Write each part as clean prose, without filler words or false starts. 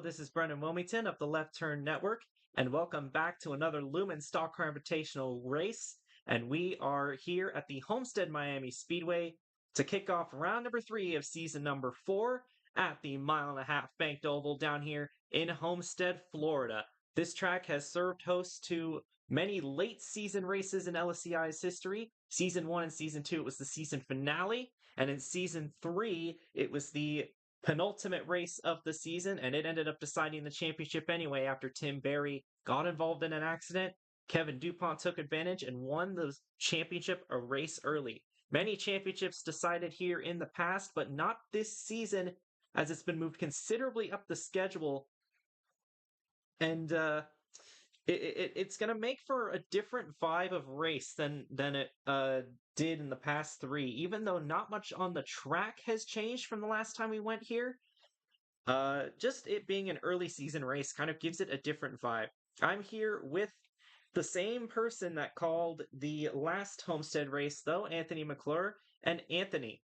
this is Brendan Wilmington of the Left Turn Network, and welcome back to another Lumen Stock Car Invitational race. And we are here at the Homestead Miami Speedway to kick off round number 3 of season number 4 at the mile-and-a-half banked oval down here in Homestead, Florida. This track has served host to many late season races in LSCI's history. Season 1 and Season 2, it was the season finale, and in Season 3, it was the penultimate race of the season, and it ended up deciding the championship anyway after Tim Berry got involved in an accident. Kevin DuPont took advantage and won the championship a race early. Many championships decided here in the past, but not this season, as it's been moved considerably up the schedule. And it's going to make for a different vibe of race than it did in the past 3, even though not much on the track has changed from the last time we went here. Just it being an early season race kind of gives it a different vibe. I'm here with the same person that called the last Homestead race, though, Anthony McClure. And Anthony,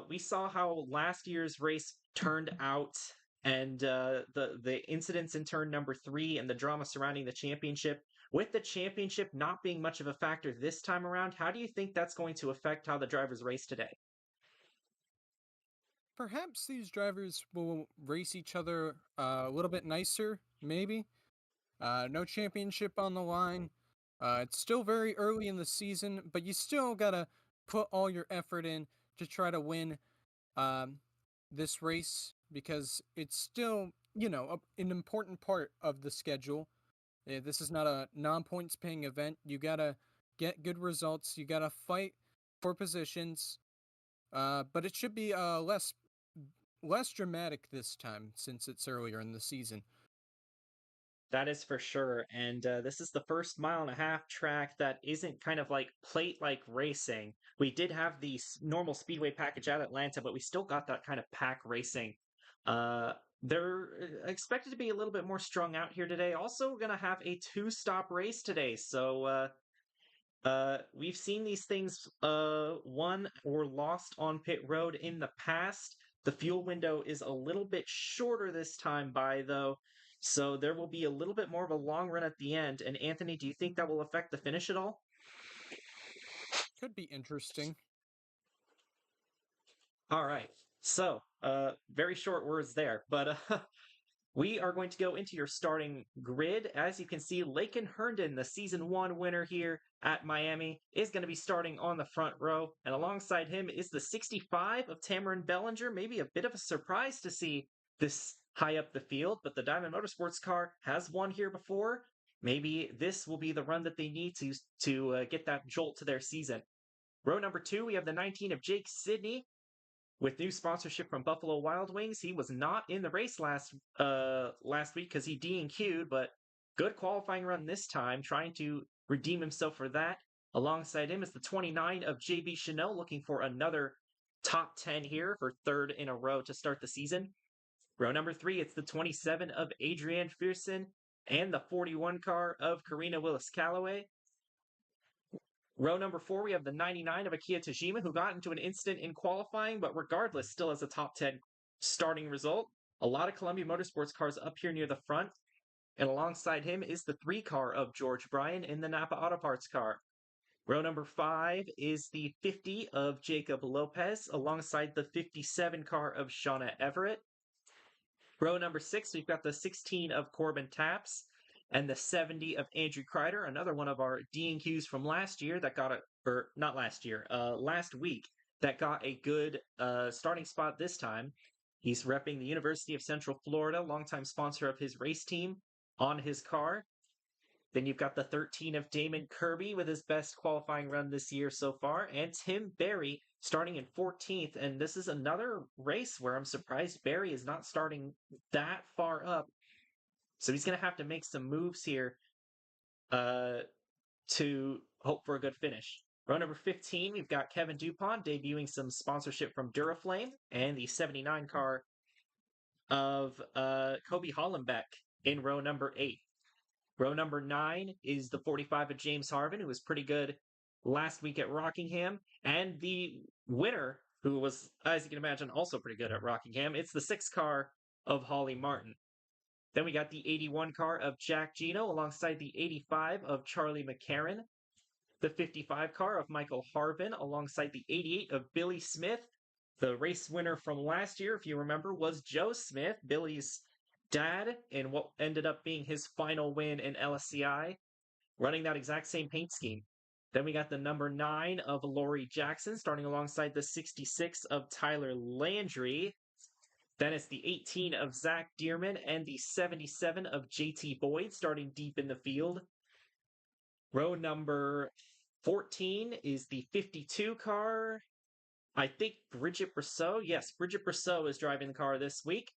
we saw how last year's race turned out, and the incidents in turn number 3 and the drama surrounding the championship. With the championship not being much of a factor this time around, how do you think that's going to affect how the drivers race today? Perhaps these drivers will race each other a little bit nicer, maybe. No championship on the line. It's still very early in the season, but you still gotta put all your effort in to try to win um, this race because it's still, an important part of the schedule. This is not a non-points paying event. You gotta get good results. You gotta fight for positions. But it should be less dramatic this time since it's earlier in the season. That is for sure. And this is the first mile-and-a-half track that isn't kind of like plate-like racing. We did have the normal speedway package at Atlanta, but we still got that kind of pack racing. They're expected to be a little bit more strung out here today. Also, we're going to have a 2-stop race today. So we've seen these things won or lost on pit road in the past. The fuel window is a little bit shorter this time by, though. So there will be a little bit more of a long run at the end. And Anthony, do you think that will affect the finish at all? Could be interesting. All right. So, very short words there, but we are going to go into your starting grid. As you can see, Laken Herndon, the season 1 winner here at Miami, is going to be starting on the front row. And alongside him is the 65 of Tamarin Bellinger. Maybe a bit of a surprise to see this high up the field, but the Diamond Motorsports car has won here before. Maybe this will be the run that they need to get that jolt to their season. Row number 2, we have the 19 of Jake Sidney. With new sponsorship from Buffalo Wild Wings, he was not in the race last week because he DNQ'd, but good qualifying run this time, trying to redeem himself for that. Alongside him is the 29 of JB Chanel, looking for another top 10 here for 3rd in a row to start the season. Row number 3, it's the 27 of Adrienne Fearson and the 41 car of Karina Willis-Callaway. Row number 4, we have the 99 of Akia Tajima, who got into an incident in qualifying, but regardless, still has a top 10 starting result. A lot of Columbia Motorsports cars up here near the front. And alongside him is the 3 car of George Bryan in the Napa Auto Parts car. Row number 5 is the 50 of Jacob Lopez, alongside the 57 car of Shauna Everett. Row number 6, we've got the 16 of Corbin Taps and the 70 of Andrew Kreider, another one of our DNQs from last year that got last week, that got a good starting spot this time. He's repping the University of Central Florida, longtime sponsor of his race team, on his car. Then you've got the 13 of Damon Kirby with his best qualifying run this year so far, and Tim Berry starting in 14th. And this is another race where I'm surprised Berry is not starting that far up. So he's going to have to make some moves here to hope for a good finish. Row number 15, we've got Kevin DuPont debuting some sponsorship from Duraflame and the 79 car of Kobe Hollenbeck in row number 8. Row number 9 is the 45 of James Harvin, who was pretty good last week at Rockingham, and the winner, who was, as you can imagine, also pretty good at Rockingham. It's the 6 car of Holly Martin. Then we got the 81 car of Jack Gino alongside the 85 of Charlie McCarron. The 55 car of Michael Harvin alongside the 88 of Billy Smith. The race winner from last year, if you remember, was Joe Smith, Billy's dad, in what ended up being his final win in LSCI, running that exact same paint scheme. Then we got the number 9 of Laurie Jackson starting alongside the 66 of Tyler Landry. Then it's the 18 of Zach Dearman and the 77 of JT Boyd starting deep in the field. Row number 14 is the 52 car. I think Bridget Brousseau. Yes, Bridget Brousseau is driving the car this week.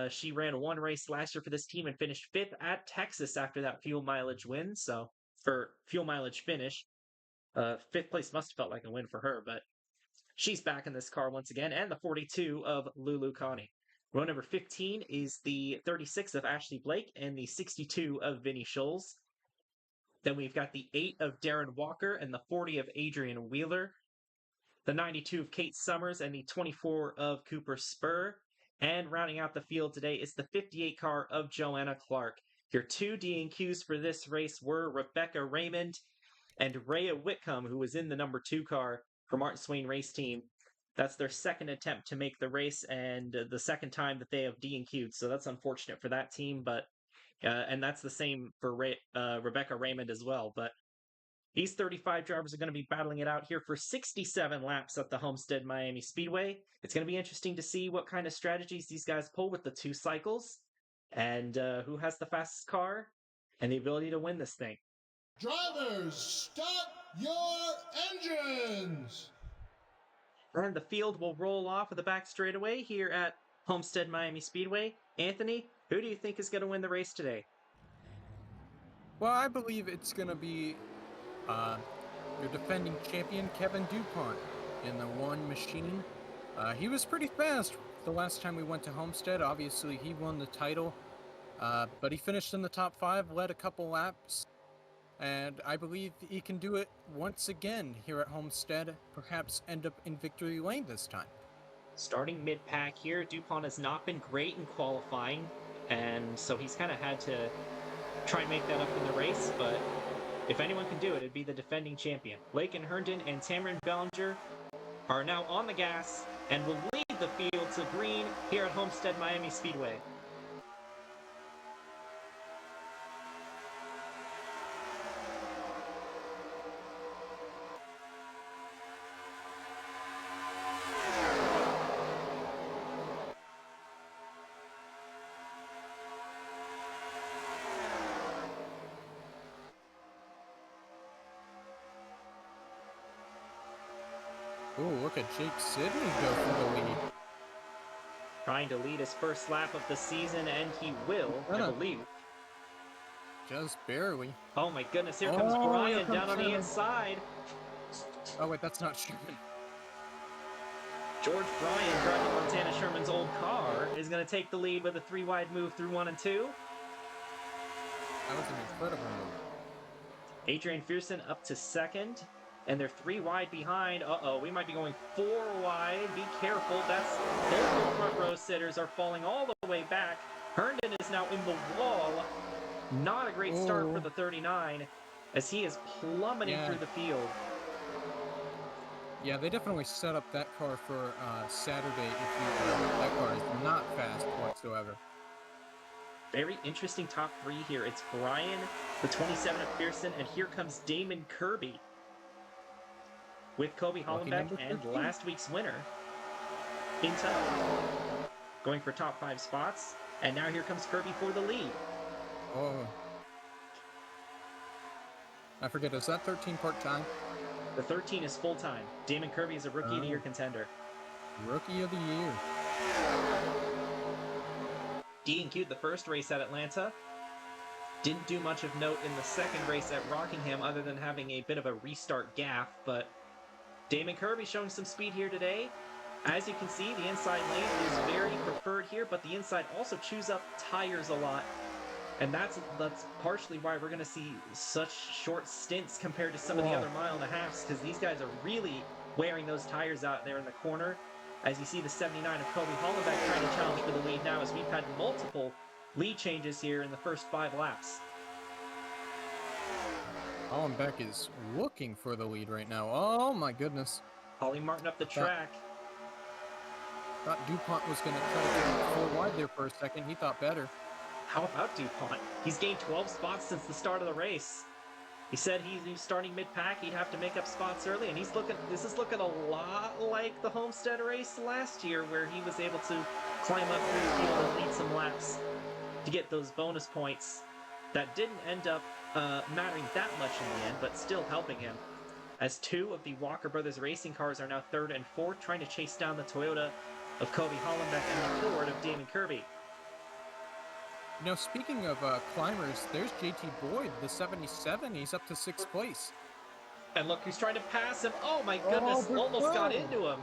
She ran one race last year for this team and finished 5th at Texas after that fuel mileage win. So, for fuel mileage finish, 5th place must have felt like a win for her, but she's back in this car once again. And the 42 of Lulu Connie. Row number 15 is the 36 of Ashley Blake and the 62 of Vinnie Scholes. Then we've got the 8 of Darren Walker and the 40 of Adrian Wheeler. The 92 of Kate Summers and the 24 of Cooper Spur. And rounding out the field today is the 58 car of Joanna Clark. Your 2 D&Qs for this race were Rebecca Raymond and Rhea Whitcomb, who was in the number 2 car for Martin Swain Race Team. That's their second attempt to make the race and the second time that they have D&Q'd. So that's unfortunate for that team, but and that's the same for Rebecca Raymond as well. But these 35 drivers are going to be battling it out here for 67 laps at the Homestead Miami Speedway. It's going to be interesting to see what kind of strategies these guys pull with the 2 cycles and who has the fastest car and the ability to win this thing. Drivers, start your engines! And the field will roll off of the back straightaway here at Homestead Miami Speedway. Anthony, who do you think is going to win the race today? Well, I believe it's going to be your defending champion, Kevin DuPont, in the 1 machine. He was pretty fast the last time we went to Homestead. Obviously, he won the title, but he finished in the top 5, led a couple laps, and I believe he can do it once again here at Homestead, perhaps end up in victory lane this time. Starting mid-pack here, DuPont has not been great in qualifying, and so he's kind of had to try and make that up in the race, but if anyone can do it, it'd be the defending champion. Lakin Herndon and Tamron Bellinger are now on the gas and will lead the field to green here at Homestead Miami Speedway. Ooh, look at Jake Sidney go for the lead. Trying to lead his first lap of the season, and he will, I believe. Just barely. Oh my goodness, here comes Brian down on the inside. Oh wait, that's not Sherman. George Bryan, driving Montana Sherman's old car, is going to take the lead with a 3-wide move through 1 and 2. That was an incredible move. Adrian Fearson up to 2nd, and they're 3 wide behind. Uh-oh, we might be going 4 wide. Be careful. That's both front row sitters are falling all the way back. Herndon is now in the wall. Not a great start for the 39 as he is plummeting through the field. Yeah, they definitely set up that car for Saturday. That car is not fast whatsoever. Very interesting top 3 here. It's Brian, the 27 of Pearson, and here comes Damon Kirby with Kobe Hollenbeck and last week's winner in tow, going for top 5 spots. And now here comes Kirby for the lead. Oh. I forget, is that 13 part-time? The 13 is full-time. Damon Kirby is a Rookie of the Year contender. Rookie of the Year. D&Q'd the first race at Atlanta. Didn't do much of note in the second race at Rockingham other than having a bit of a restart gaffe, but Damon Kirby showing some speed here today. As you can see, the inside lane is very preferred here, but the inside also chews up tires a lot. And that's partially why we're going to see such short stints compared to some of the other mile-and-a-halfs, because these guys are really wearing those tires out there in the corner. As you see the 79 of Kobe Hollenbeck trying to challenge for the lead now, as we've had multiple lead changes here in the first 5 laps. Hollenbeck is looking for the lead right now. Oh my goodness. Holly Martin up the track. Thought DuPont was going to try to take it 4 wide there for a second. He thought better. How about DuPont? He's gained 12 spots since the start of the race. He said he's starting mid-pack. He'd have to make up spots early, and this is looking a lot like the Homestead race last year, where he was able to climb up through the field and lead some laps to get those bonus points that didn't end up mattering that much in the end, but still helping him. As 2 of the Walker Brothers racing cars are now 3rd and 4th, trying to chase down the Toyota of Kobe Hollenbeck and the Ford of Damon Kirby. Now, speaking of climbers, there's JT Boyd, the 77. He's up to 6th place. And look who's trying to pass him. Oh my goodness, almost got into him.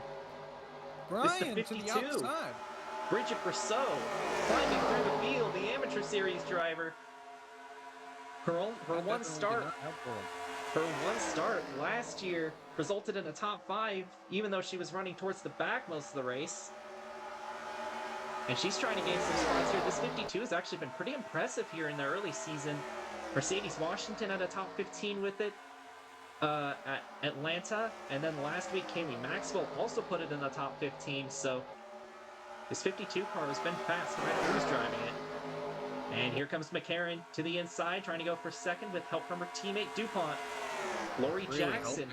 Brian it's the to 52. the outside. Bridget Brousseau climbing through the field, the amateur series driver. Her one start last year resulted in a top 5, even though she was running towards the back most of the race. And she's trying to gain some spots here. This 52 has actually been pretty impressive here in the early season. Mercedes Washington had a top 15 with it at Atlanta. And then last week, Kaylee Maxwell also put it in the top 15. So this 52 car has been fast no matter who's driving it. And here comes McCarran to the inside, trying to go for 2nd with help from her teammate DuPont. Lori Really Jackson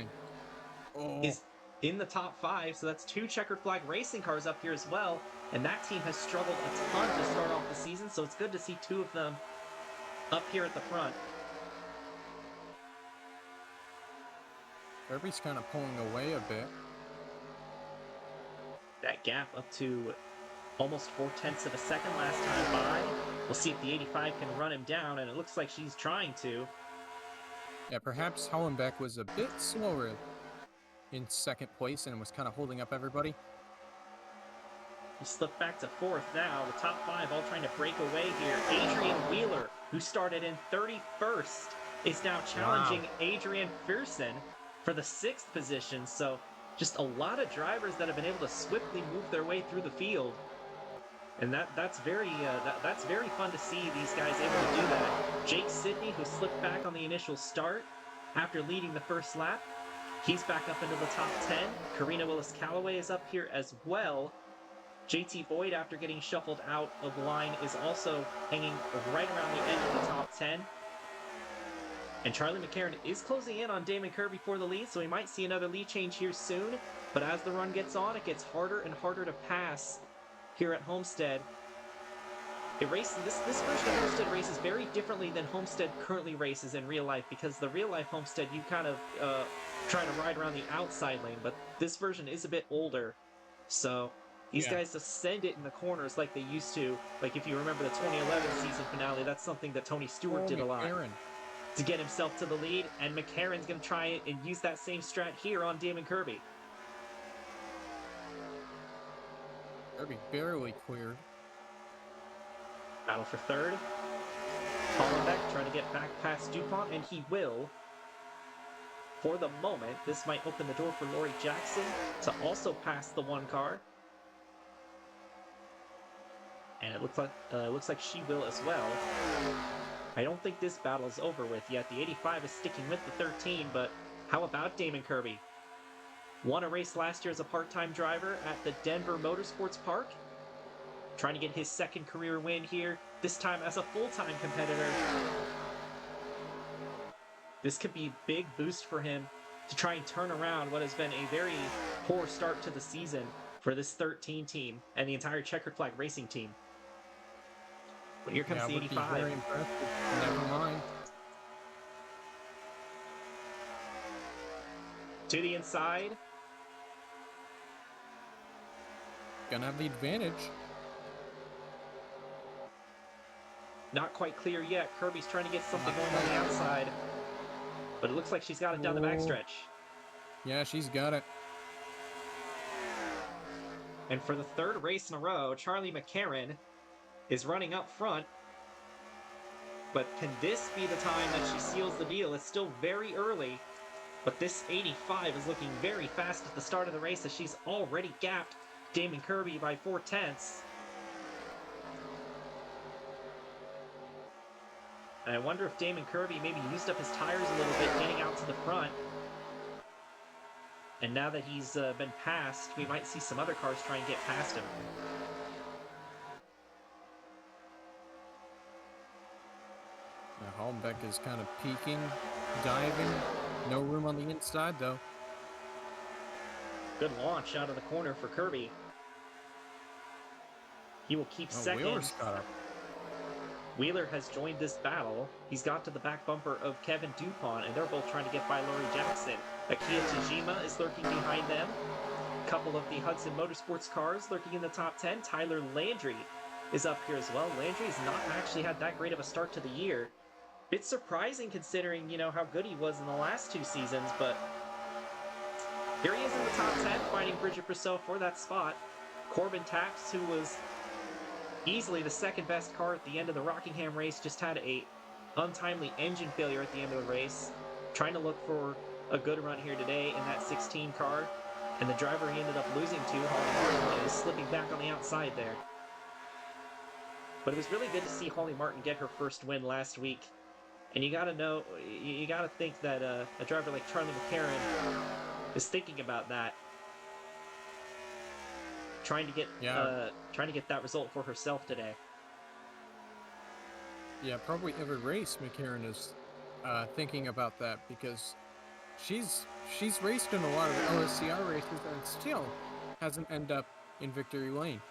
helping. is in the top 5, so that's 2 checkered flag racing cars up here as well. And that team has struggled a ton to start off the season, so it's good to see 2 of them up here at the front. Kirby's kind of pulling away a bit. That gap up to almost 0.4 of a second last time by. We'll see if the 85 can run him down, and it looks like she's trying to. Yeah, perhaps Hollenbeck was a bit slower in 2nd place and was kind of holding up everybody. He slipped back to 4th now. The top 5 all trying to break away here. Adrian Wheeler, who started in 31st, is now challenging Adrian Pearson for the 6th position. So just a lot of drivers that have been able to swiftly move their way through the field. And that's very fun to see these guys able to do that. Jake Sidney, who slipped back on the initial start after leading the first lap, he's back up into the top 10. Karina Willis-Callaway is up here as well. JT Boyd, after getting shuffled out of the line, is also hanging right around the end of the top 10. And Charlie McCarran is closing in on Damon Kirby for the lead, so we might see another lead change here soon. But as the run gets on, it gets harder and harder to pass here at Homestead. This version of Homestead races very differently than Homestead currently races in real life, because the real life Homestead, you kind of try to ride around the outside lane, but this version is a bit older. So these guys just send it in the corners like they used to. Like if you remember the 2011 season finale, that's something that Tony Stewart did a lot to get himself to the lead, and McCarran's going to try and use that same strat here on Damon Kirby. Kirby barely cleared. Battle for 3rd. Hollenbeck trying to get back past DuPont, and he will. For the moment, this might open the door for Lori Jackson to also pass the 1 car. And it looks like she will as well. I don't think this battle is over with yet. The 85 is sticking with the 13, but how about Damon Kirby? Won a race last year as a part-time driver at the Denver Motorsports Park. Trying to get his 2nd career win here, this time as a full-time competitor. This could be a big boost for him to try and turn around what has been a very poor start to the season for this 13 team and the entire checkered flag racing team. But here comes the 85. Very impressive. Never mind. To the inside. Gonna have the advantage. Not quite clear yet. Kirby's trying to get something going on the outside. But it looks like she's got it down the backstretch. Yeah, she's got it. And for the 3rd race in a row, Charlie McCarran is running up front. But can this be the time that she seals the deal? It's still very early. But this 85 is looking very fast at the start of the race, as she's already gapped Damon Kirby by 0.4. And I wonder if Damon Kirby maybe used up his tires a little bit getting out to the front. And now that he's been passed, we might see some other cars try and get past him. Now, Holmbeck is kind of peeking, diving. No room on the inside, though. Good launch out of the corner for Kirby. He will keep second. Wheeler's caught up. Wheeler has joined this battle. He's got to the back bumper of Kevin Dupont, and they're both trying to get by Laurie Jackson. Akiya Tajima is lurking behind them. A couple of the Hudson Motorsports cars lurking in the top 10. Tyler Landry is up here as well. Landry has not actually had that great of a start to the year. Bit surprising considering, how good he was in the last 2 seasons, but here he is in the top 10, fighting Bridget Brousseau for that spot. Corbin Taps, who was easily the second best car at the end of the Rockingham race, just had a untimely engine failure at the end of the race. Trying to look for a good run here today in that 16 car. And the driver he ended up losing to, Holly Martin, is slipping back on the outside there. But it was really good to see Holly Martin get her first win last week. And you gotta think that a driver like Charlie McCarron is thinking about that. Trying to get that result for herself today. Yeah, probably every race McCarron is thinking about that, because she's raced in a lot of LSCR races and still hasn't ended up in victory lane.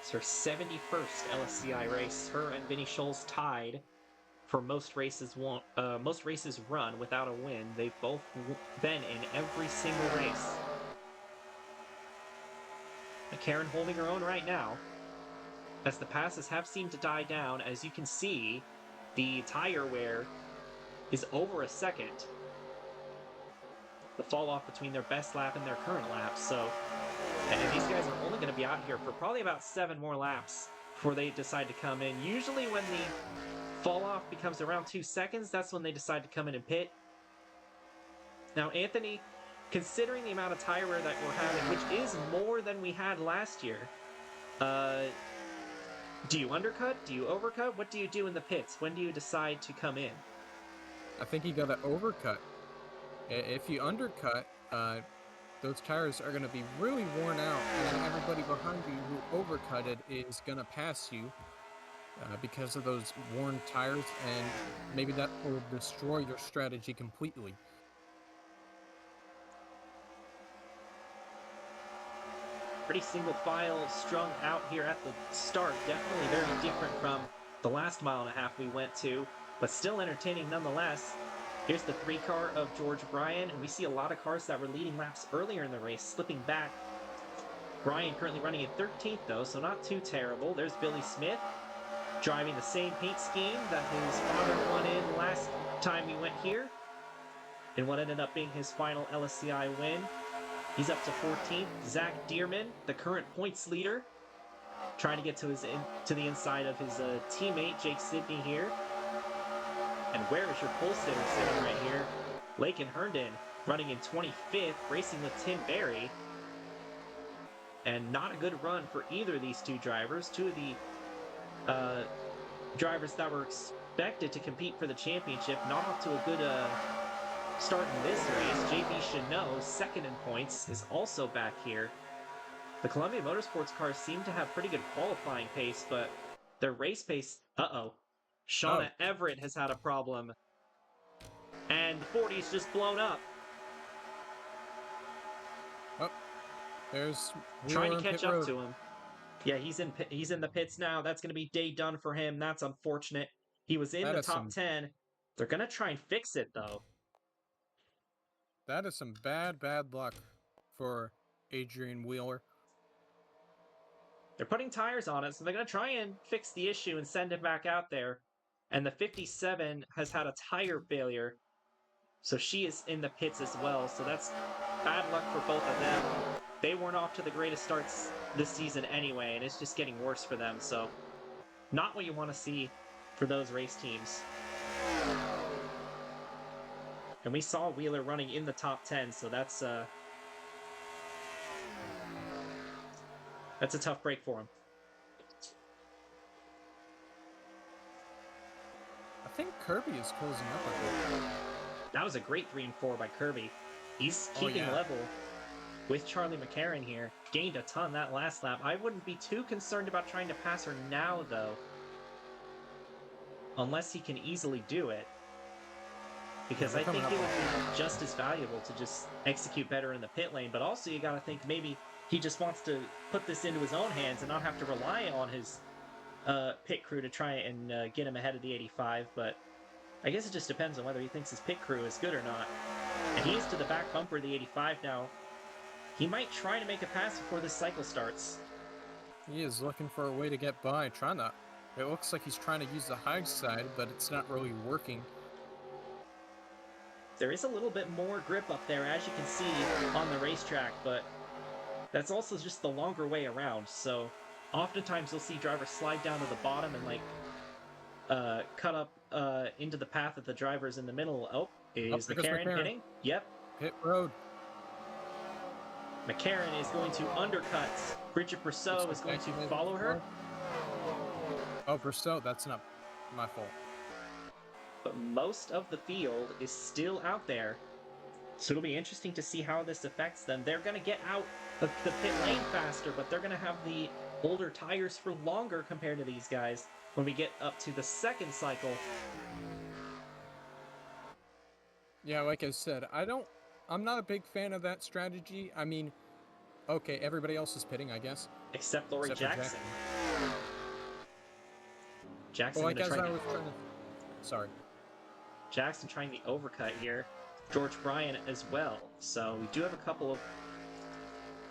It's her 71st LSCI race. Her and Vinnie Scholl's tied for most races run without a win. They've both been in every single race. McCarron holding her own right now, as the passes have seemed to die down. As you can see, the tire wear is over a second. The fall off between their best lap and their current lap. And these guys are only going to be out here for probably about 7 more laps before they decide to come in. Usually when the fall off becomes around 2 seconds, that's when they decide to come in and pit. Now, Anthony, considering the amount of tire wear that we're having, which is more than we had last year, do you undercut? Do you overcut? What do you do in the pits? When do you decide to come in? I think you got to overcut. If you undercut, those tires are going to be really worn out, and then everybody behind you who overcutted is going to pass you because of those worn tires, and maybe that will destroy your strategy completely. Pretty single file strung out here at the start. Definitely very different from the last 1.5 miles we went to, but still entertaining nonetheless. Here's the 3 car of George Bryan, and we see a lot of cars that were leading laps earlier in the race slipping back. Bryan currently running in 13th though, so not too terrible. There's Billy Smith driving the same paint scheme that his father won in last time we went here, in what ended up being his final LSCI win. He's up to 14th. Zach Dearman, the current points leader, trying to get to the inside of his teammate Jake Sidney here. And where is your pole sitter sitting right here? Lakin Herndon running in 25th, racing with Tim Berry. And not a good run for either of these 2 drivers. 2 of the drivers that were expected to compete for the championship, not off to a good start in this race. JB Chanot, second in points, is also back here. The Columbia Motorsports cars seem to have pretty good qualifying pace, but their race pace... Shauna Everett has had a problem. And the 40's just blown up. Oh, there's Wheeler trying to catch up road. to him. Yeah, he's in the pits now. That's going to be day done for him. That's unfortunate. He was in the top 10. They're going to try and fix it, though. That is some bad luck for Adrian Wheeler. They're putting tires on it, so they're going to try and fix the issue and send him back out there. And the 57 has had a tire failure, so she is in the pits as well. So that's bad luck for both of them. They weren't off to the greatest starts this season anyway, and it's just getting worse for them. So not what you want to see for those race teams. And we saw Wheeler running in the top 10, so that's a tough break for him. think Kirby is closing up a bit. That was a great 3 and 4 by Kirby. He's Oh, keeping yeah. level with Charlie McCarron here. Gained a ton that last lap. I wouldn't be too concerned about trying to pass her now, though. Unless he can easily do it. Because Yeah, I think coming it up would on be just as valuable to just execute better in the pit lane. But also, you got to think maybe he just wants to put this into his own hands and not have to rely on his pit crew to try and get him ahead of the 85. But I guess it just depends on whether he thinks his pit crew is good or not. And he is to the back bumper of the 85 now. He might try to make a pass before this cycle starts. He is looking for a way to get by, trying to... It looks like he's trying to use the high side, but it's not really working. There is a little bit more grip up there, as you can see on the racetrack, but that's also just the longer way around. So oftentimes you'll see drivers slide down to the bottom and cut up into the path of the drivers in the middle. Oh, is there goes McCarron McCarron. hitting? Yep. Pit road. McCarron is going to undercut. Bridget Brousseau is going to follow her. Oh, Brousseau, that's not my fault. But most of the field is still out there. So it'll be interesting to see how this affects them. They're going to get out of the pit lane faster, but they're going to have the older tires for longer compared to these guys when we get up to the second cycle. Yeah, like I said, I'm not a big fan of that strategy. I mean, okay, everybody else is pitting, I guess. Except Lori Except for Jackson. Jackson Well, like as I trying was trying to... Sorry. Jackson trying the overcut here. George Bryan as well. So we do have a couple of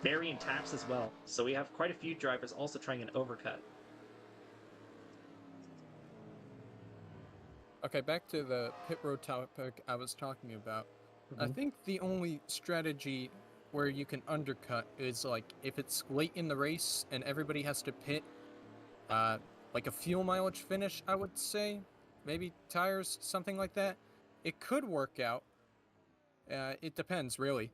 variant taps as well. So we have quite a few drivers also trying an overcut. Okay, back to the pit road topic I was talking about. I think the only strategy where you can undercut is like if it's late in the race and everybody has to pit, like a fuel mileage finish, I would say. Maybe tires, something like that. It could work out. It depends, really.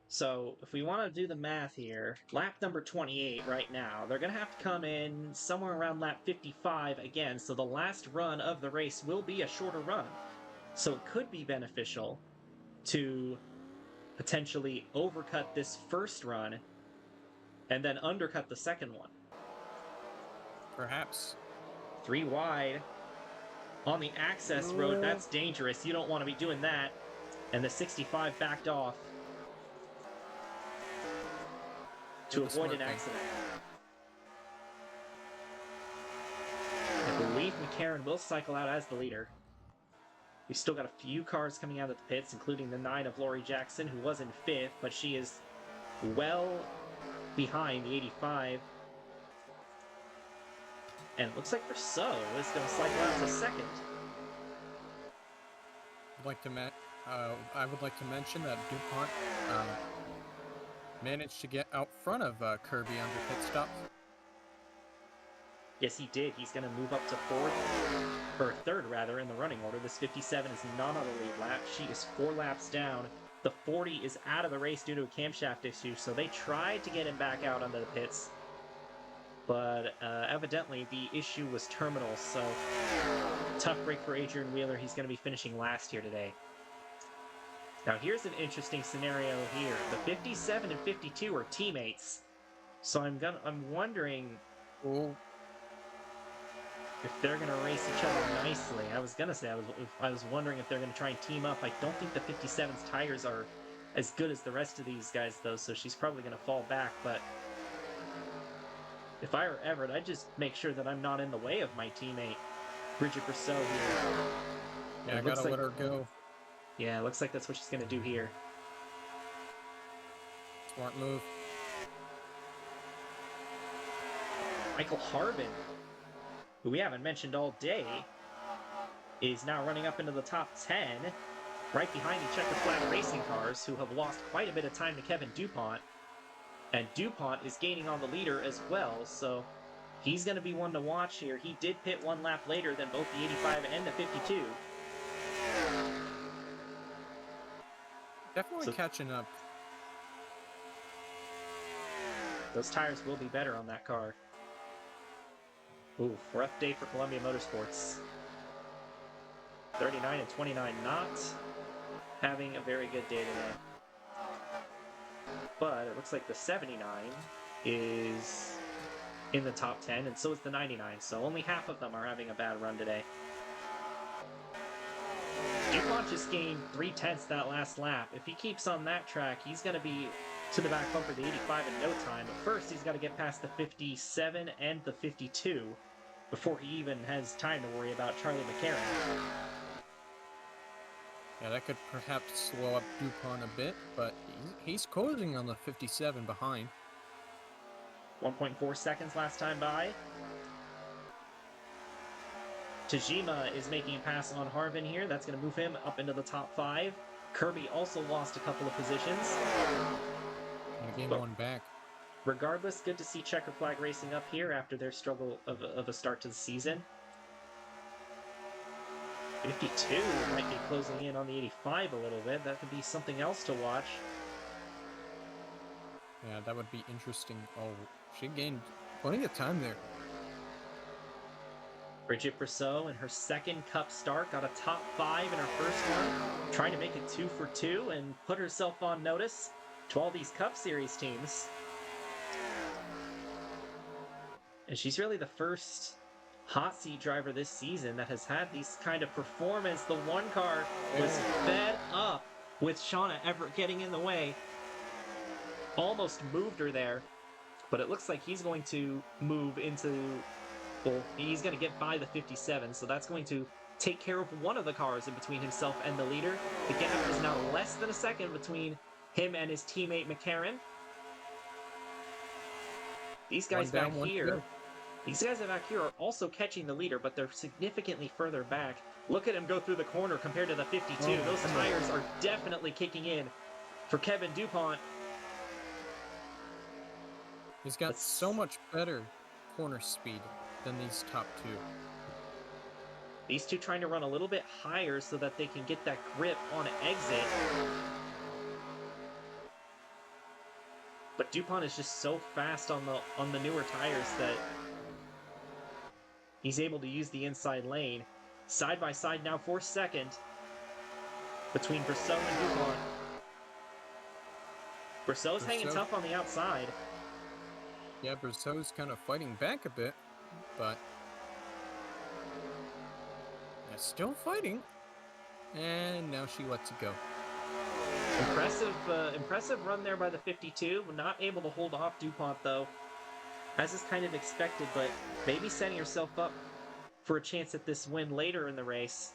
So if we want to do the math here, lap number 28 right now, they're going to have to come in somewhere around lap 55 again, so the last run of the race will be a shorter run. So it could be beneficial to potentially overcut this first run and then undercut the second one. Perhaps. 3 wide on the access road, that's dangerous. You don't want to be doing that. And the 65 backed off to avoid an accident. I believe McCarron will cycle out as the leader. We've still got a few cars coming out of the pits, including the 9 of Lori Jackson, who was in 5th, but she is well behind the 85. And it looks like Brousseau is going to cycle out to 2nd. I would like to mention that DuPont managed to get out front of Kirby under pit stop. Yes, he did. He's going to move up to 4th, or 3rd rather, in the running order. This 57 is not on the lead lap. She is 4 laps down. The 40 is out of the race due to a camshaft issue, so they tried to get him back out onto the pits. But evidently the issue was terminal, so tough break for Adrian Wheeler. He's going to be finishing last here today. Now here's an interesting scenario here. The 57 and 52 are teammates, so I'm wondering if they're going to race each other nicely. I was wondering if they're going to try and team up. I don't think the 57's tires are as good as the rest of these guys, though, so she's probably going to fall back, but if I were Everett, I'd just make sure that I'm not in the way of my teammate, Bridget Brousseau here. Yeah, I gotta let her go. Yeah, it looks like that's what she's going to do here. Smart move. Michael Harbin, who we haven't mentioned all day, is now running up into the top 10, right behind the checkered flag racing cars, who have lost quite a bit of time to Kevin DuPont. And DuPont is gaining on the leader as well, so he's going to be one to watch here. He did pit 1 lap later than both the 85 and the 52. Definitely catching up. Those tires will be better on that car. Ooh, rough day for Columbia Motorsports. 39 and 29 not having a very good day today. But it looks like the 79 is in the top 10, and so is the 99, so only half of them are having a bad run today. DuPont just gained 3/10 that last lap. If he keeps on that track, he's going to be to the back bumper the 85 in no time. But first, he's got to get past the 57 and the 52 before he even has time to worry about Charlie McCarran. Yeah, that could perhaps slow up DuPont a bit, but he's closing on the 57 behind. 1.4 seconds last time by. Tajima is making a pass on Harvin here. That's going to move him up into the top 5. Kirby also lost a couple of positions. And gained one back. Regardless, good to see Checker Flag racing up here after their struggle of a start to the season. 52 might be closing in on the 85 a little bit. That could be something else to watch. Yeah, that would be interesting. Oh, she gained plenty of time there. Bridget Brousseau in her second Cup start got a top 5 in her first one, trying to make it 2 for 2 and put herself on notice to all these Cup Series teams. And she's really the first hot seat driver this season that has had these kind of performance. The one car was fed up with Shauna Everett getting in the way. Almost moved her there, but it looks like he's going to move into... Well, he's going to get by the 57, so that's going to take care of one of the cars in between himself and the leader. The gap is now less than a second between him and his teammate McCarran. These guys back here are also catching the leader, but they're significantly further back. Look at him go through the corner compared to the 52. Those tires are definitely kicking in for Kevin DuPont. He's got so much better corner speed than these top two. These two trying to run a little bit higher so that they can get that grip on exit. But DuPont is just so fast on the newer tires that he's able to use the inside lane. Side by side now for second between Brousseau and DuPont. Brousseau's hanging tough on the outside. Yeah, Brousseau's kind of fighting back a bit, but still fighting. And now she lets it go. Impressive run there by the 52. Not able to hold off DuPont though, as is kind of expected, but maybe setting herself up for a chance at this win later in the race.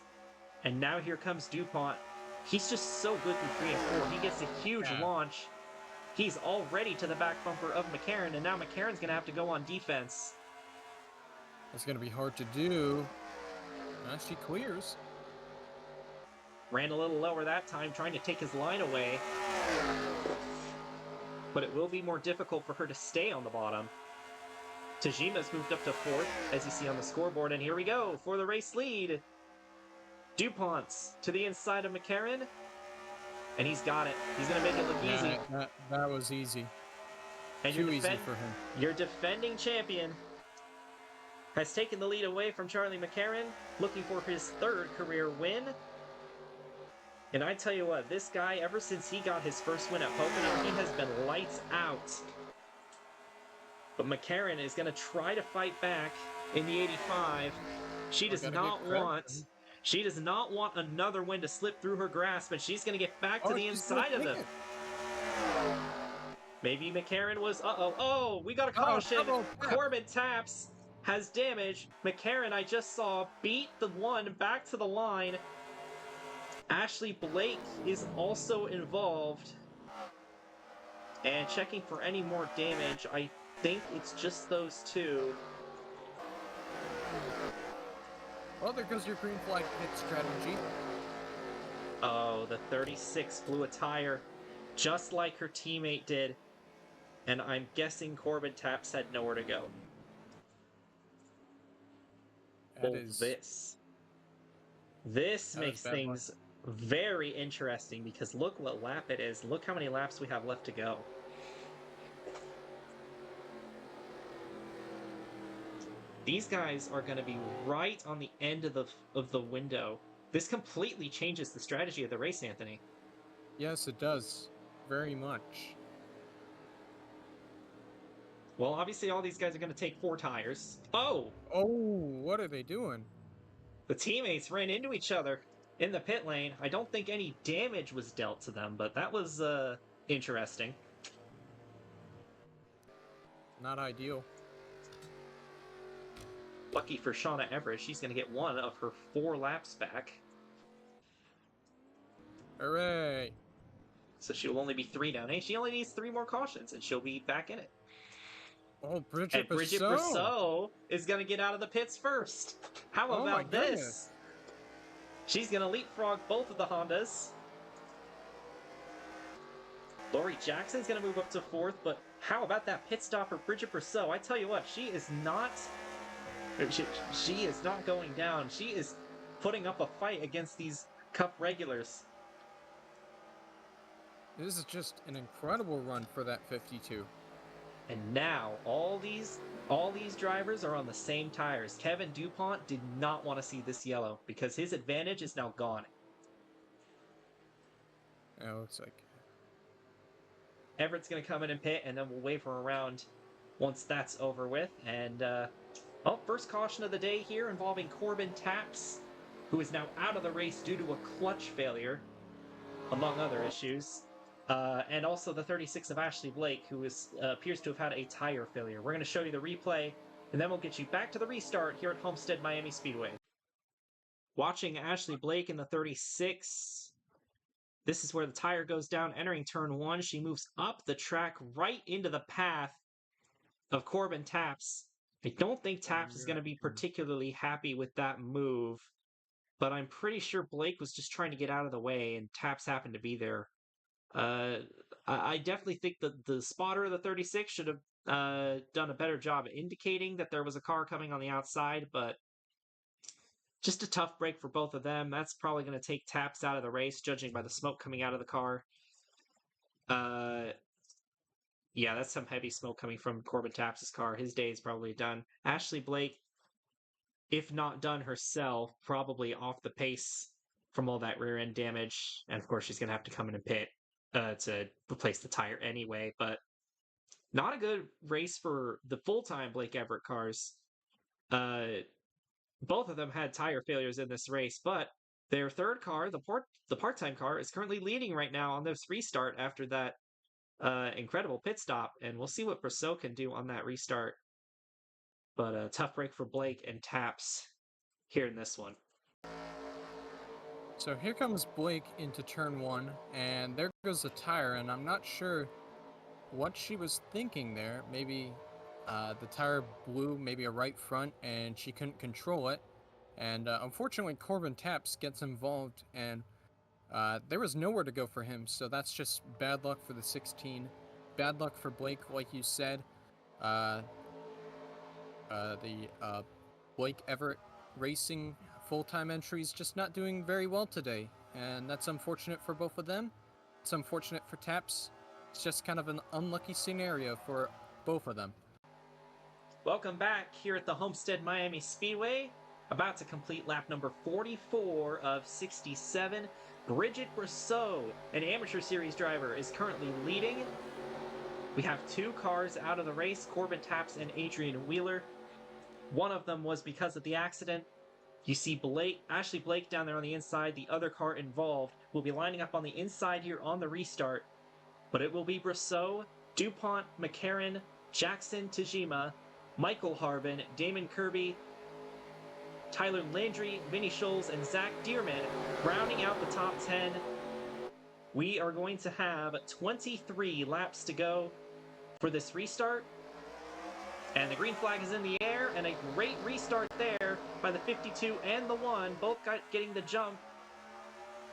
And now here comes DuPont. He's just so good through 3 and 4. He gets a huge launch. He's already to the back bumper of McCarran, and now McCarran's going to have to go on defense. It's going to be hard to do. She clears. Ran a little lower that time, trying to take his line away. But it will be more difficult for her to stay on the bottom. Tajima's moved up to 4th, as you see on the scoreboard, and here we go for the race lead. DuPont's to the inside of McCarran. And he's got it. He's going to make it look easy. That was easy. And Too easy for him. Your defending champion has taken the lead away from Charlie McCarran, looking for his 3rd career win. And I tell you what, this guy, ever since he got his first win at Pocono, he has been lights out. But McCarran is going to try to fight back in the 85. She does not want another win to slip through her grasp, and she's going to get back to the inside of them. Maybe McCarran was... Oh, we got a caution. Corbin Taps has damage. McCarran, I just saw, beat the one back to the line. Ashley Blake is also involved. And checking for any more damage, I think it's just those two. Well, there goes your green flag hit strategy. Oh, the 36 blew a tire, just like her teammate did. And I'm guessing Corbin Taps had nowhere to go. This makes things very interesting, because look what lap it is. Look how many laps we have left to go. These guys are going to be right on the end of the window This completely changes the strategy of the race, Anthony. Yes, it does. Very much. Well, obviously all these guys are going to take 4 tires. Oh! Oh, what are they doing? The teammates ran into each other in the pit lane. I don't think any damage was dealt to them, but that was interesting. Not ideal. Lucky for Shauna Everett, she's going to get 1 of her 4 laps back. Hooray! So she'll only be 3 down. Hey, she only needs 3 more cautions, and she'll be back in it. Oh, Bridget And Bridget Brousseau is going to get out of the pits first. How Oh my about this? goodness. She's going to leapfrog both of the Hondas. Lori Jackson's going to move up to 4th, but how about that pit stop for Bridget Brousseau? I tell you what, she is not going down. She is putting up a fight against these Cup regulars. This is just an incredible run for that 52. And now all these drivers are on the same tires. Kevin DuPont did not want to see this yellow because his advantage is now gone. It looks like Everett's going to come in and pit, and then we'll wave her around once that's over with. And, first caution of the day here involving Corbin Taps, who is now out of the race due to a clutch failure, among other issues. And also the 36 of Ashley Blake, who appears to have had a tire failure. We're going to show you the replay, and then we'll get you back to the restart here at Homestead Miami Speedway. Watching Ashley Blake in the 36. This is where the tire goes down, entering turn 1. She moves up the track right into the path of Corbin Taps. I don't think Taps is going to be particularly happy with that move, but I'm pretty sure Blake was just trying to get out of the way, and Taps happened to be there. I definitely think that the spotter of the 36 should have done a better job indicating that there was a car coming on the outside, but just a tough break for both of them. That's probably going to take Taps out of the race, judging by the smoke coming out of the car. Yeah, that's some heavy smoke coming from Corbin Taps' car. His day is probably done. Ashley Blake, if not done herself, probably off the pace from all that rear end damage. And of course, she's going to have to come in and pit to replace the tire anyway. But not a good race for the full-time Blake Everett cars. Both of them had tire failures in this race, but their third car, the part-time car, is currently leading right now on this restart after that incredible pit stop, and we'll see what Brousseau can do on that restart. But a tough break for Blake and Taps here in this one. so. Here comes Blake into turn 1, and there goes the tire, and I'm not sure what she was thinking there. Maybe the tire blew, maybe a right front, and she couldn't control it. And unfortunately, Corbin Taps gets involved, and there was nowhere to go for him. So that's just bad luck for the 16. Bad luck for Blake, like you said. The Blake Everett Racing full-time entries just not doing very well today, and that's unfortunate for both of them. It's unfortunate for Taps. It's just kind of an unlucky scenario for both of them. Welcome back here at the Homestead Miami Speedway. About to complete lap number 44 of 67. Bridget Brousseau, an amateur series driver, is currently leading. We have 2 cars out of the race, Corbin Taps and Adrian Wheeler. One of them was because of the accident. You see Ashley Blake down there on the inside. The other car involved will be lining up on the inside here on the restart. But it will be Brousseau, DuPont, McCarran, Jackson Tajima, Michael Harbin, Damon Kirby, Tyler Landry, Vinny Scholes, and Zach Dearman rounding out the top 10. We are going to have 23 laps to go for this restart. And the green flag is in the air, and a great restart there by the 52 and the 1, both getting the jump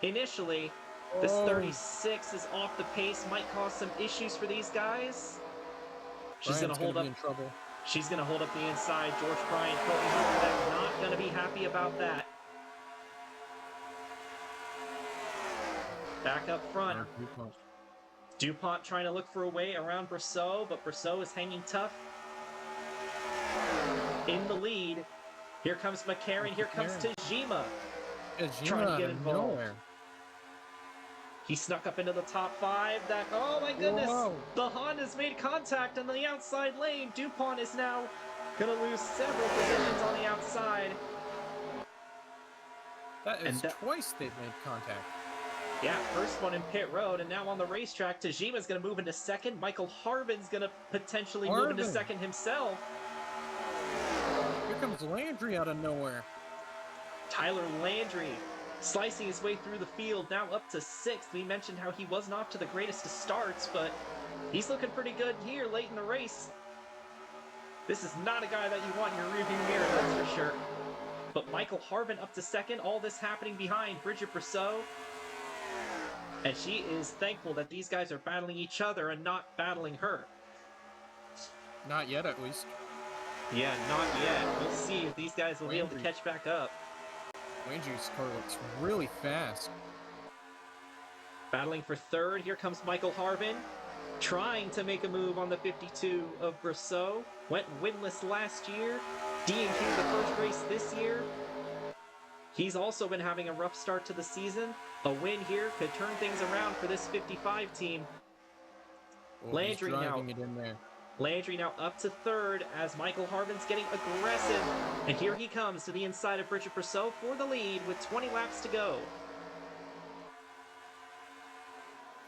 initially. This 36 is off the pace, might cause some issues for these guys. She's going to hold up. In trouble. She's going to hold up the inside. George Bryant, Courtney Humphrey, not going to be happy about that. Back up front. DuPont trying to look for a way around Brousseau, but Brousseau is hanging tough. In the lead. Here comes McCarran. Here comes Tajima. trying Kojima to out get of involved. nowhere. He snuck up into the top 5. Oh my goodness! Whoa. The Honda's made contact on the outside lane. DuPont is now gonna lose several positions on the outside. That is twice they've made contact. Yeah, first one in pit road, and now on the racetrack, Tajima's going to move into second. Michael Harbin's going to potentially move into second himself. Here comes Landry out of nowhere. Tyler Landry slicing his way through the field, now up to 6th. We mentioned how he wasn't off to the greatest of starts, but he's looking pretty good here late in the race. This is not a guy that you want in your rearview mirror, that's for sure. But Michael Harbin up to second, all this happening behind Bridget Brousseau. And she is thankful that these guys are battling each other and not battling her. Not yet, at least. Yeah, not yet. We'll see if these guys will be able to catch back up. Landry's car looks really fast. Battling for third, here comes Michael Harbin. Trying to make a move on the 52 of Brousseau. Went winless last year. D&Q the first race this year. He's also been having a rough start to the season. A win here could turn things around for this 55 team. Oh, Landry now up to third as Michael Harbin's getting aggressive. And here he comes to the inside of Bridget Brousseau for the lead with 20 laps to go.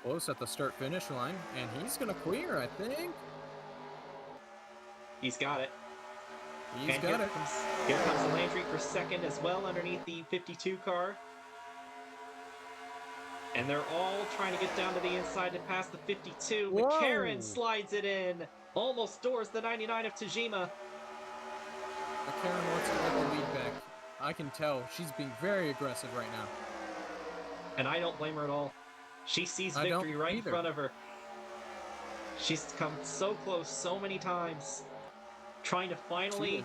Close at the start-finish line, and he's going to clear, I think. He's got it. Here comes Landry for second as well underneath the 52 car. And they're all trying to get down to the inside to pass the 52. Whoa. McCarron slides it in. Almost doors the 99 of Tajima. McCarron wants to get the lead back. I can tell. She's being very aggressive right now. And I don't blame her at all. She sees victory right in front of her. She's come so close so many times. Trying to finally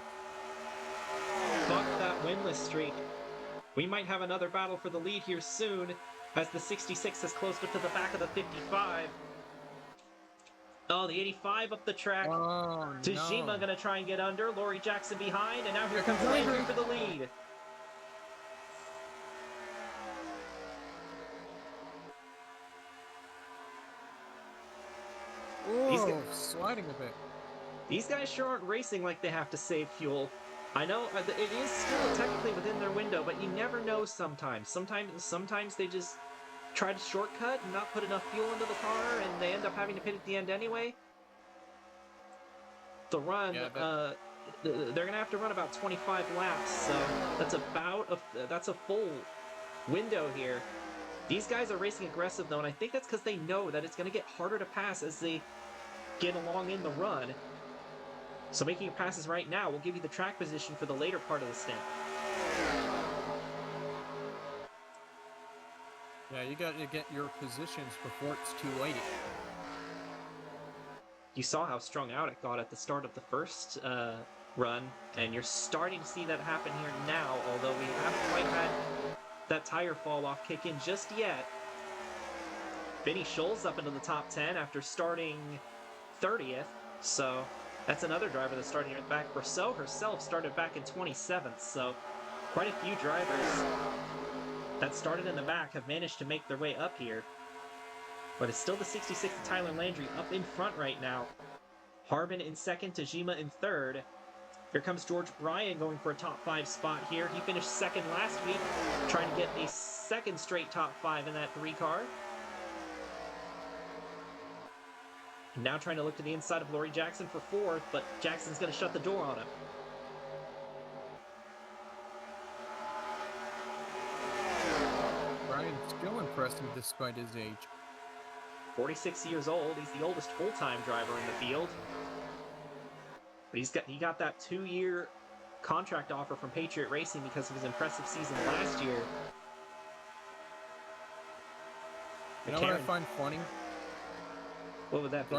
buck that winless streak. We might have another battle for the lead here soon as the 66 has closed up to the back of the 55. Oh, the 85 up the track. Oh, Tajima gonna try and get under. Laurie Jackson behind, and now here comes Landry for the lead. Whoa, sliding a bit. These guys sure aren't racing like they have to save fuel. I know it is still technically within their window, but you never know sometimes. Sometimes they just try to shortcut and not put enough fuel into the car, and they end up having to pit at the end anyway. The run, they're gonna have to run about 25 laps, so that's a full window here. These guys are racing aggressive though, and I think that's because they know that it's gonna get harder to pass as they get along in the run. So making your passes right now will give you the track position for the later part of the stint. Yeah, you got to get your positions before it's too late. You saw how strung out it got at the start of the first run, and you're starting to see that happen here now, although we haven't quite had that tire fall off kick in just yet. Vinny Scholl's up into the top 10 after starting 30th, so that's another driver that's starting at the back. Brousseau herself started back in 27th, so quite a few drivers that started in the back have managed to make their way up here. But it's still the 66th Tyler Landry up in front right now. Harbin in second, Tajima in third. Here comes George Bryan going for a top 5 spot here. He finished second last week, trying to get a second straight top 5 in that 3 car. Now trying to look to the inside of Laurie Jackson for 4th, but Jackson's going to shut the door on him. Bryan's still impressive despite his age. 46 years old. He's the oldest full-time driver in the field. But he got that 2-year contract offer from Patriot Racing because of his impressive season last year. You know what I find funny? What would that be?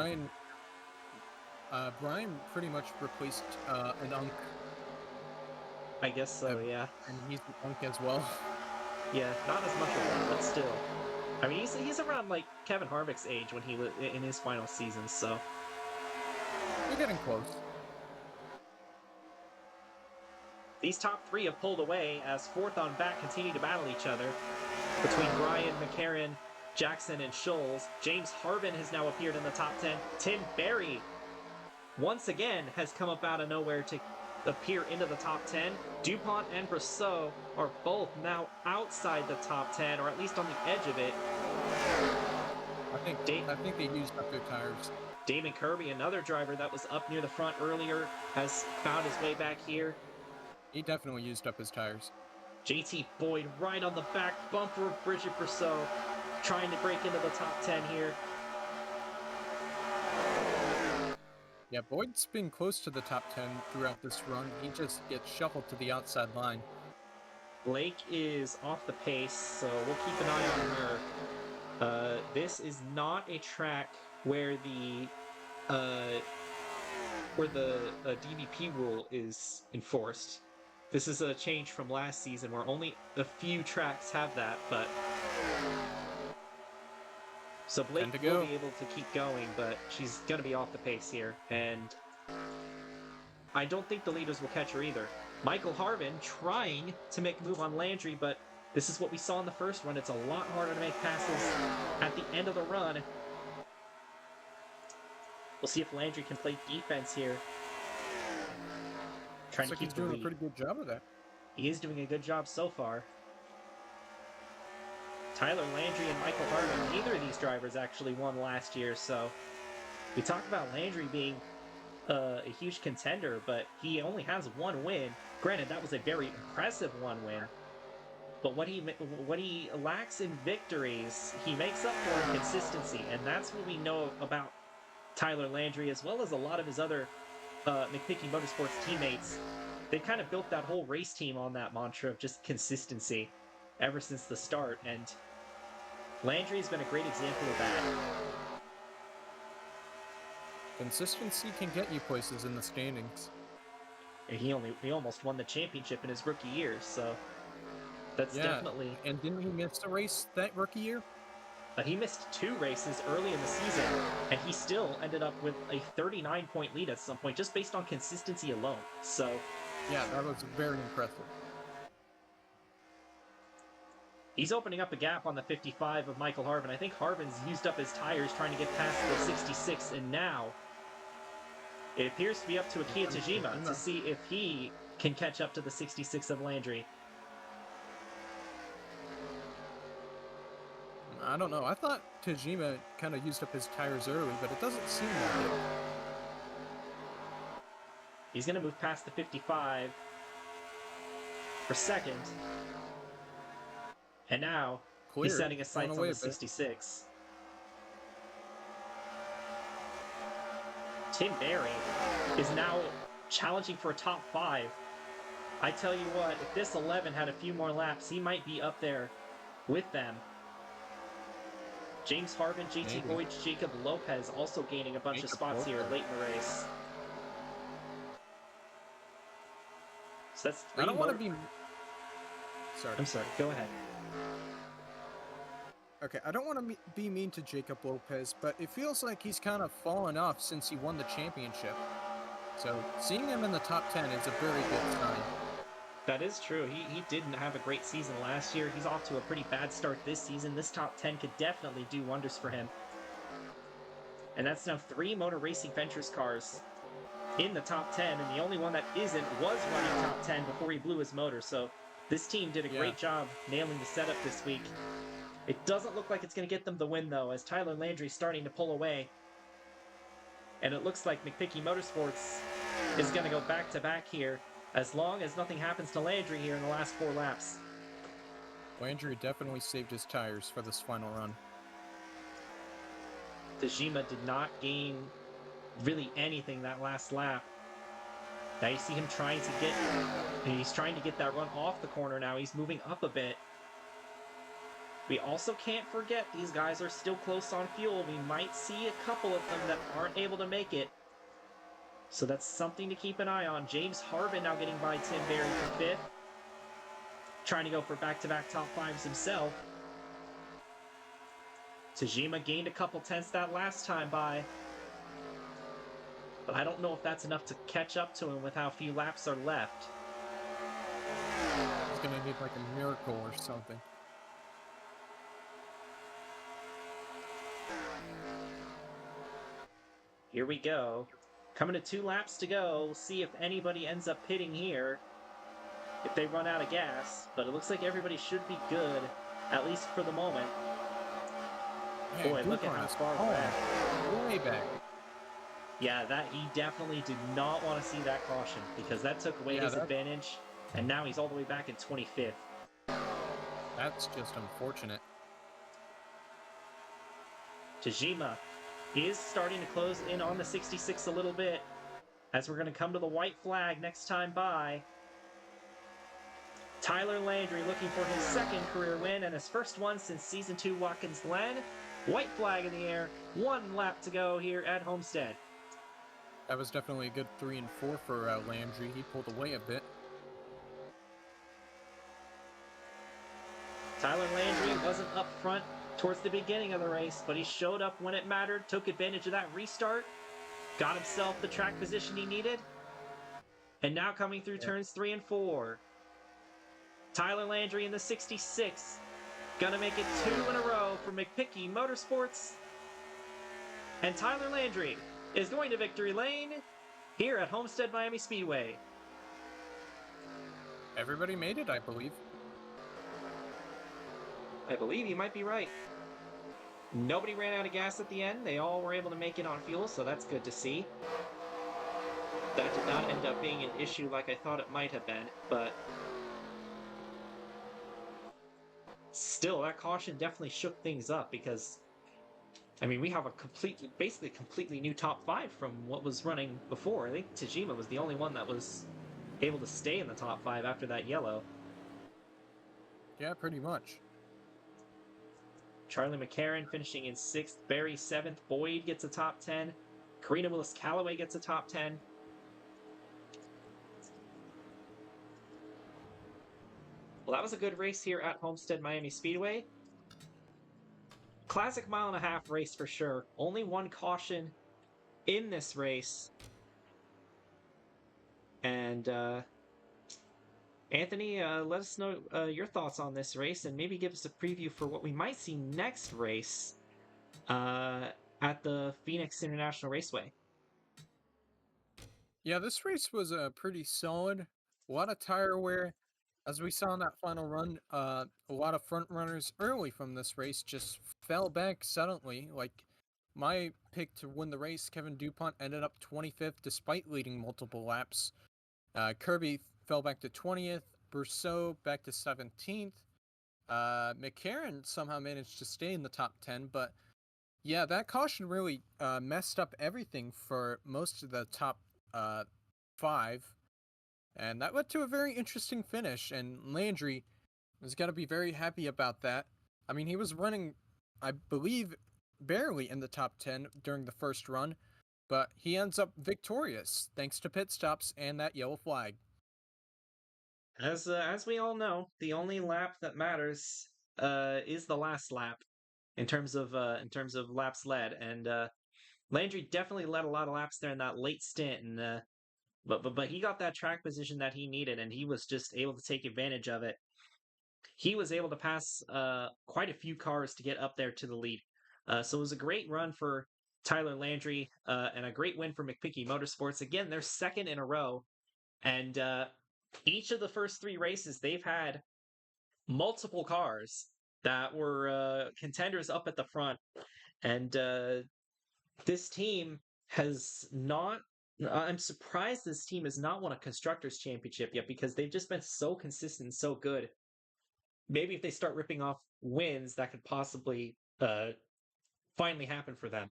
Bryan pretty much replaced an Unk. I guess so, yeah. And he's an Unk as well. Yeah, not as much of one, but still. I mean, he's around like Kevin Harvick's age when he was in his final season, so. You're getting close. These top three have pulled away as fourth on back continue to battle each other. Between Brian, McCarran, Jackson, and Scholes, James Harvin has now appeared in the top 10. Tim Berry, once again, has come up out of nowhere to appear into the top 10. DuPont and Brousseau are both now outside the top 10, or at least on the edge of it. I think they used up their tires. Damon Kirby, another driver that was up near the front earlier, has found his way back here. He definitely used up his tires. JT Boyd right on the back bumper of Bridget Brousseau, trying to break into the top 10 here. Yeah, Boyd's been close to the top 10 throughout this run. He just gets shuffled to the outside line. Blake is off the pace, so we'll keep an eye on her. This is not a track where the DVP rule is enforced. This is a change from last season where only a few tracks have that, but so Blake will be able to keep going, but she's going to be off the pace here, and I don't think the leaders will catch her either. Michael Harvin trying to make a move on Landry, but this is what we saw in the first run. It's a lot harder to make passes at the end of the run. We'll see if Landry can play defense here. Trying to keep he's doing a pretty good job of that. He is doing a good job so far. Tyler Landry and Michael Harvin, neither of these drivers actually won last year, so we talk about Landry being a huge contender, but he only has one win. Granted, that was a very impressive one win, but what he lacks in victories, he makes up for in consistency, and that's what we know about Tyler Landry, as well as a lot of his other McPickey Motorsports teammates. They've kind of built that whole race team on that mantra of just consistency ever since the start, and Landry's been a great example of that. Consistency can get you places in the standings. He almost won the championship in his rookie year, so that's definitely. And didn't he miss a race that rookie year? He missed 2 races early in the season, and he still ended up with a 39-point lead at some point, just based on consistency alone. So, yeah, that was very impressive. He's opening up a gap on the 55 of Michael Harvin. I think Harvin's used up his tires trying to get past the 66, and now it appears to be up to Akira Tajima to see if he can catch up to the 66 of Landry. I don't know. I thought Tajima kind of used up his tires early, but it doesn't seem like it. He's going to move past the 55 for second. And now he's setting his sights on the 66. Tim Berry is now challenging for a top 5. I tell you what, if this 11 had a few more laps, he might be up there with them. James Harvin, JT Boyd, Jacob Lopez also gaining a bunch of spots here late in the race. So that's 3 I don't want to be... Sorry. I'm sorry. Go ahead. Okay, I don't want to be mean to Jacob Lopez, but it feels like he's kind of fallen off since he won the championship. So seeing him in the top 10 is a very good sign. That is true. He didn't have a great season last year. He's off to a pretty bad start this season. This top 10 could definitely do wonders for him. And that's now 3 Motor Racing Ventures cars in the top 10, and the only one that isn't was running top 10 before he blew his motor. So this team did a great job nailing the setup this week. It doesn't look like it's going to get them the win, though, as Tyler Landry's starting to pull away. And it looks like McPickey Motorsports is going to go back-to-back here, as long as nothing happens to Landry here in the last 4 laps. Landry definitely saved his tires for this final run. Tajima did not gain really anything that last lap. Now you see him trying to get... He's trying to get that run off the corner now. He's moving up a bit. We also can't forget these guys are still close on fuel. We might see a couple of them that aren't able to make it. So that's something to keep an eye on. James Harvin now getting by Tim Berry for 5th. Trying to go for back-to-back top 5s himself. Tajima gained a couple tenths that last time by. But I don't know if that's enough to catch up to him with how few laps are left. gonna need like a miracle or something. Here we go. Coming to 2 laps to go. We'll see if anybody ends up pitting here. If they run out of gas. But it looks like everybody should be good, at least for the moment. Man, Boy, look at Dupont how is far falling back. way back. Yeah, he definitely did not want to see that caution because that took away his advantage. And now he's all the way back in 25th. That's just unfortunate. Tajima is starting to close in on the 66 a little bit as we're going to come to the white flag next time by. Tyler Landry looking for his second career win and his first one since Season 2 Watkins Glen. White flag in the air, 1 lap to go here at Homestead. That was definitely a good 3 and 4 for Landry. He pulled away a bit. Tyler Landry wasn't up front towards the beginning of the race, but he showed up when it mattered, took advantage of that restart, got himself the track position he needed, and now coming through turns 3 and 4. Tyler Landry in the 66, gonna make it 2 in a row for McPicky Motorsports. And Tyler Landry is going to victory lane here at Homestead Miami Speedway. Everybody made it, I believe. I believe you might be right. Nobody ran out of gas at the end. They all were able to make it on fuel, so that's good to see. That did not end up being an issue like I thought it might have been, but still, that caution definitely shook things up because, I mean, we have a basically completely new top 5 from what was running before. I think Tajima was the only one that was able to stay in the top 5 after that yellow. Yeah, pretty much. Charlie McCarron finishing in 6th, Barry 7th, Boyd gets a top 10, Karina Willis-Callaway gets a top 10. Well, that was a good race here at Homestead Miami Speedway. Classic 1.5 mile race for sure. Only 1 caution in this race. And Anthony, let us know your thoughts on this race and maybe give us a preview for what we might see next race at the Phoenix International Raceway. Yeah, this race was pretty solid. A lot of tire wear. As we saw in that final run, a lot of front runners early from this race just fell back suddenly. Like my pick to win the race, Kevin Dupont, ended up 25th despite leading multiple laps. Kirby fell back to 20th, Brousseau back to 17th. McCarron somehow managed to stay in the top 10, but yeah, that caution really messed up everything for most of the top 5. And that led to a very interesting finish, and Landry was got to be very happy about that. I mean, he was running, I believe, barely in the top 10 during the first run, but he ends up victorious thanks to pit stops and that yellow flag. As we all know, the only lap that matters is the last lap in terms of laps led, and Landry definitely led a lot of laps there in that late stint, and but he got that track position that he needed, and he was just able to take advantage of it. He was able to pass quite a few cars to get up there to the lead. So it was a great run for Tyler Landry and a great win for McPicky Motorsports. Again, they're 2nd in a row, and each of the first 3 races, they've had multiple cars that were contenders up at the front, and this team has not. I'm surprised this team has not won a Constructors' Championship yet because they've just been so consistent and so good. Maybe if they start ripping off wins, that could possibly finally happen for them.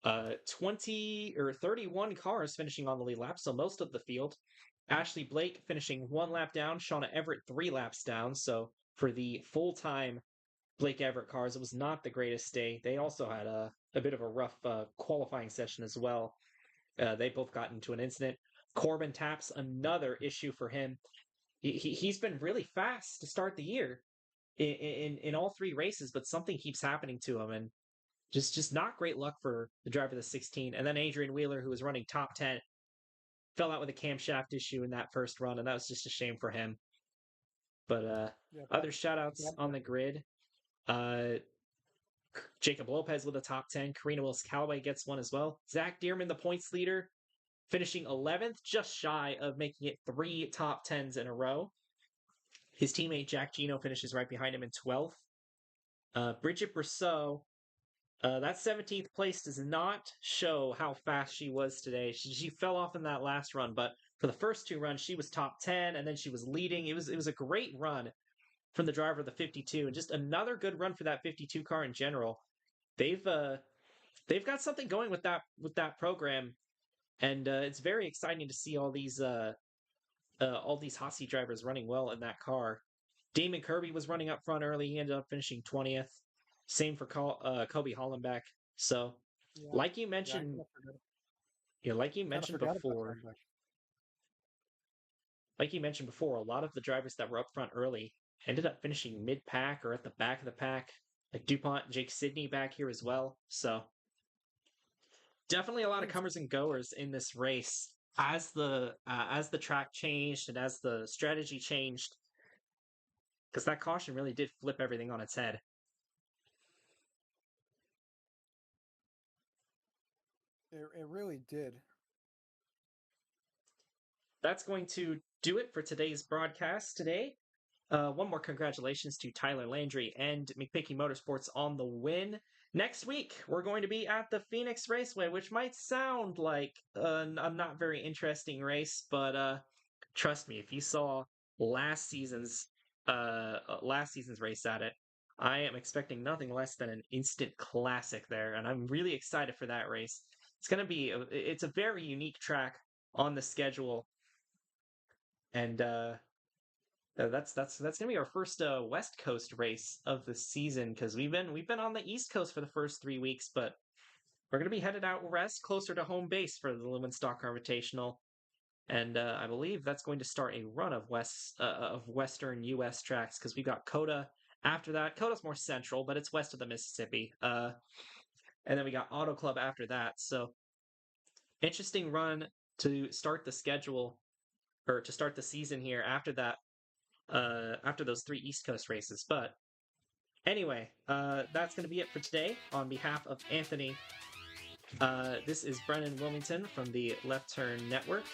20 or 31 cars finishing on the lead lap, so most of the field. Ashley Blake finishing 1 lap down, Shauna Everett 3 laps down. So for the full-time Blake Everett cars, it was not the greatest day. They also had a bit of a rough qualifying session as well. They both got into an incident. Corbin Taps, another issue for him. He's been really fast to start the year in all 3 races, but something keeps happening to him, and just not great luck for the driver of the 16. And then Adrian Wheeler, who was running top 10, fell out with a camshaft issue in that first run, and that was just a shame for him. But Yeah, other shout outs on the grid. Uh, Jacob Lopez with a top 10. Karina Willis Callaway gets one as well. Zach Dearman, the points leader, finishing 11th, just shy of making it 3 top 10s in a row. His teammate Jack Gino finishes right behind him in 12th. Bridget Brousseau, that 17th place does not show how fast she was today. She fell off in that last run, but for the first 2 runs, she was top 10, and then she was leading. It was a great run from the driver of the 52, and just another good run for that 52 car in general. They've got something going with that program, and it's very exciting to see all these Hossie drivers running well in that car. Damon Kirby was running up front early. He ended up finishing 20th. Same for Kobe Hollenbeck. So, yeah, like you yeah. mentioned, Kind of forgot about before, that. a lot of the drivers that were up front early ended up finishing mid-pack or at the back of the pack. Like DuPont, Jake Sidney back here as well. So, definitely a lot of comers and goers in this race as the track changed and as the strategy changed, because that caution really did flip everything on its head. It really did. That's going to do it for today's broadcast today. One more congratulations to Tyler Landry and McPicky Motorsports on the win. Next week, we're going to be at the Phoenix Raceway, which might sound like a not very interesting race, but trust me, if you saw last season's race at it, I am expecting nothing less than an instant classic there, and I'm really excited for that race. It's a very unique track on the schedule, and that's gonna be our first West Coast race of the season, because we've been on the East Coast for the first 3 weeks, but we're gonna be headed out west, closer to home base for the Lumen Stock Invitational, and I believe that's going to start a run of Western U.S. tracks, because we've got Coda after that. Coda's more central, but it's west of the Mississippi, and then we got Auto Club after that. So interesting run to start the schedule, or to start the season here after that. After those 3 East Coast races. But anyway, that's going to be it for today. On behalf of Anthony, this is Brennan Wilmington from the Left Turn Network,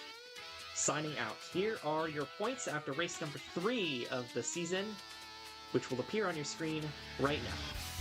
signing out. Here are your points after race number 3 of the season, which will appear on your screen right now.